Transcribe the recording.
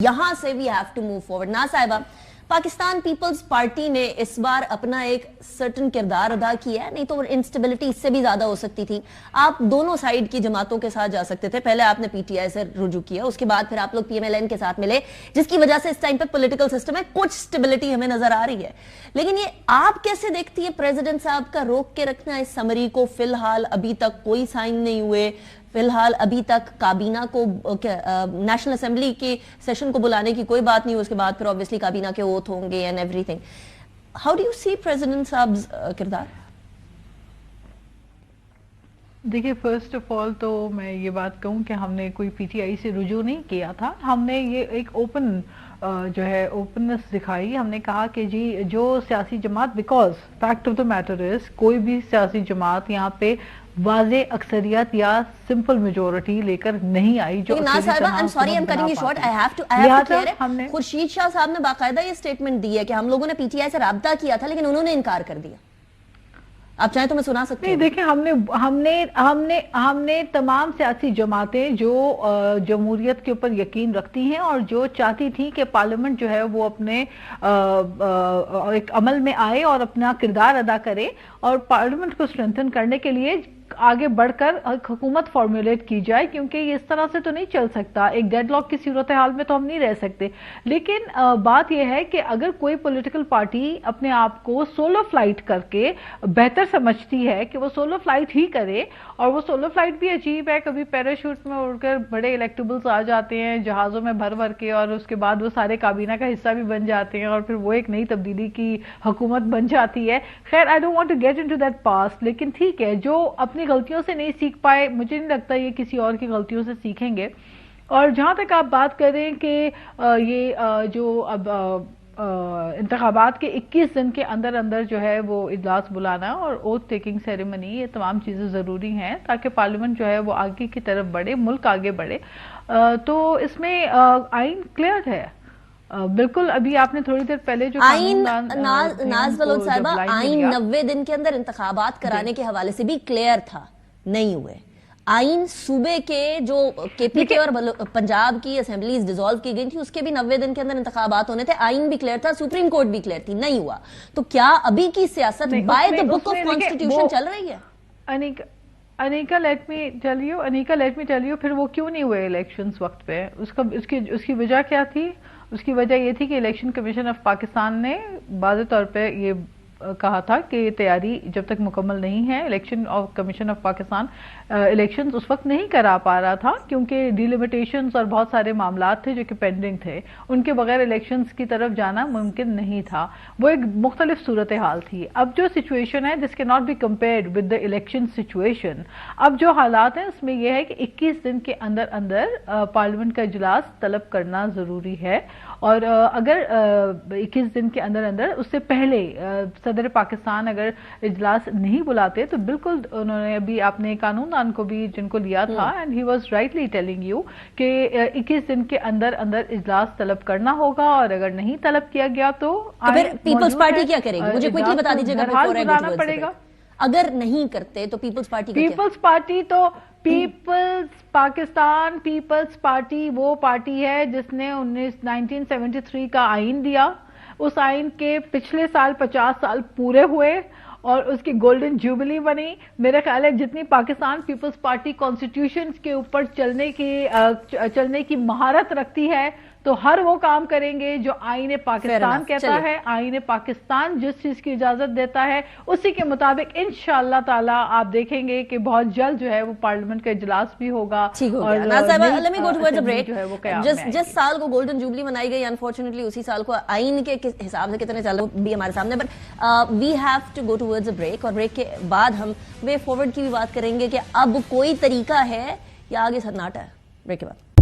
یہاں سے we have to move forward. نا صاحبہ, پاکستان پیپلز پارٹی نے اس بار اپنا ایک سرٹن کردار ادا کیا ہے, نہیں تو انسٹیبلٹی اس سے بھی زیادہ ہو سکتی تھی. آپ دونوں سائیڈ کی جماعتوں کے ساتھ جا سکتے تھے. پہلے آپ نے پی ٹی آئی سے رجوع کیا, اس کے بعد پھر آپ لوگ پی ایم ایل این کے ساتھ ملے, جس کی وجہ سے اس ٹائم پہ پولیٹیکل سسٹم میں کچھ سٹیبلٹی ہمیں نظر آ رہی ہے. لیکن یہ آپ کیسے دیکھتی ہے پریزیڈنٹ صاحب کا روک کے رکھنا اس سمری کو؟ فی الحال ابھی تک کوئی سائن نہیں ہوئے, فی الحال ابھی تک کابینہ کو نیشنل اسمبلی کی سیشن کو بلانے کی کوئی بات نہیں ہوئی, اس کے بعد پھر obviously کابینہ کے اوتھ ہوں گے and everything. How do you see President صاحب کردار؟ دیکھیں, فرسٹ آف آل تو میں یہ بات کہوں کہ ہم نے کوئی پی ٹی آئی سے رجوع نہیں کیا تھا. ہم نے یہ ایک اوپن جو ہے اوپننس دکھائی. ہم نے کہا کہ جی جو سیاسی جماعت, because fact of the matter is کوئی بھی سیاسی جماعت یہاں پہ واضح اکثریت یا سمپل میجورٹی لے کر نہیں آئی. جو خورشید شاہ صاحب نے باقاعدہ یہ سٹیٹمنٹ دی ہے کہ ہم لوگوں نے پی ٹی آئی سے رابطہ کیا تھا لیکن انہوں نے انکار کر دیا. آپ چاہیں تو میں سنا سکتی ہوں. دیکھیں, ہم نے تمام سیاسی جماعتیں جو جمہوریت کے اوپر یقین رکھتی ہیں اور جو چاہتی تھیں کہ پارلیمنٹ جو ہے وہ اپنے ایک عمل میں آئے اور اپنا کردار ادا کرے اور پارلیمنٹ کو اسٹرینتھن کرنے کے لیے آگے بڑھ کر حکومت فارمولیٹ کی جائے, کیونکہ یہ اس طرح سے تو نہیں چل سکتا. ایک ڈیڈ لاک کی صورتحال میں تو ہم نہیں رہ سکتے. لیکن بات یہ ہے کہ اگر کوئی پولیٹیکل پارٹی اپنے آپ کو سولو فلائٹ کر کے بہتر سمجھتی ہے کہ وہ سولو فلائٹ ہی کرے, اور وہ سولو فلائٹ بھی عجیب ہے, کبھی پیراشوٹ میں اڑ کر بڑے الیکٹیبلز آ جاتے ہیں جہازوں میں بھر بھر کے, اور اس کے بعد وہ سارے کابینہ کا حصہ بھی بن جاتے ہیں اور پھر وہ ایک نئی تبدیلی کی حکومت بن جاتی ہے. خیر, I don't want to get into that past, لیکن ٹھیک ہے, جو اپنی غلطیوں سے نہیں سیکھ پائے, مجھے نہیں لگتا یہ کسی اور کی غلطیوں سے سیکھیں گے. اور جہاں تک آپ بات کریں کہ یہ جو اب انتخابات کے 21 دن کے اندر اندر جو ہے وہ اجلاس بلانا اور اوتھ ٹیکنگ سیریمنی, یہ تمام چیزیں ضروری ہیں تاکہ پارلیمنٹ جو ہے وہ آگے کی طرف بڑھے, ملک آگے بڑھے. تو اس میں آئین کلیئر ہے بالکل. ابھی آپ نے تھوڑی دیر پہلے جو آئین, ناز بلوچ صاحبہ, آئین 90 دن کے اندر انتخابات کرانے کے حوالے سے بھی کلیئر تھا, نہیں ہوئے. آئین صوبے کے جو کے پی کے اور پنجاب کی اسمبلیز ڈیزالو کی گئی تھی اس کے بھی 90 دن کے اندر انتخابات ہونے تھے. آئین بھی کلیئر تھا, سپریم کورٹ بھی کلیئر تھی, نہیں ہوا. تو کیا ابھی کی سیاست by the book of constitution چل رہی ہے؟ انیکا لیٹ می ٹیل یو پھر وہ کیوں نہیں ہوئے الیکشنز وقت پہ؟ اس کی وجہ کیا تھی؟ اس کی وجہ یہ تھی کہ الیکشن کمیشن آف پاکستان نے واضح طور پہ یہ کہا تھا کہ تیاری جب تک مکمل نہیں ہے, election commission of Pakistan elections اس وقت نہیں کرا پا رہا تھا کیونکہ ڈیلیمیٹیشنز اور بہت سارے معاملات تھے جو کہ پینڈنگ تھے. ان کے بغیر الیکشنز کی طرف جانا ممکن نہیں تھا. وہ ایک مختلف صورتحال تھی. اب جو سچویشن ہے this can not be compared with the election situation. اب جو حالات ہیں اس میں یہ ہے کہ 21 دن کے اندر اندر پارلیمنٹ کا اجلاس طلب کرنا ضروری ہے, اور اگر 21 دن کے اندر اندر اس سے پہلے صدر پاکستان اگر اجلاس نہیں بلاتے تو بالکل انہوں نے ابھی آپ نے قانون دان کو بھی جن کو لیا تھا and he was rightly telling you کہ 21 دن کے اندر اندر اجلاس طلب کرنا ہوگا, اور اگر نہیں طلب کیا گیا تو پیپلز پارٹی کیا کرے گی؟ مجھے کوئکلی بتا دیجیے گا. پڑے گا اگر نہیں کرتے تو پیپلز پارٹی تو پیپلز پاکستان پیپلز پارٹی وہ پارٹی ہے جس نے 1973 کا آئین دیا. اس آئین کے پچھلے سال 50 سال پورے ہوئے اور اس کی گولڈن جوبلی بنی. میرا خیال ہے جتنی پاکستان پیپلز پارٹی کانسٹیٹیوشن کے اوپر چلنے کی مہارت رکھتی ہے تو ہر وہ کام کریں گے جو آئین پاکستان کہتا ہے. آئین پاکستان جس چیز کی اجازت دیتا ہے اسی کے مطابق انشاءاللہ تعالی آپ دیکھیں گے کہ بہت جلد جو ہے وہ پارلیمنٹ کا اجلاس بھی ہوگا. جس سال کو گولڈن جوبلی منائی گئی انفارچونیٹلی اسی سال کو آئین کے حساب سے کتنے چل رہے بھی ہمارے سامنے, but we have to go towards a break, اور بریک کے بعد ہم وے فارورڈ کی بھی بات کریں گے کہ اب کوئی طریقہ ہے یا آگے سناٹا ہے. بریک کے بعد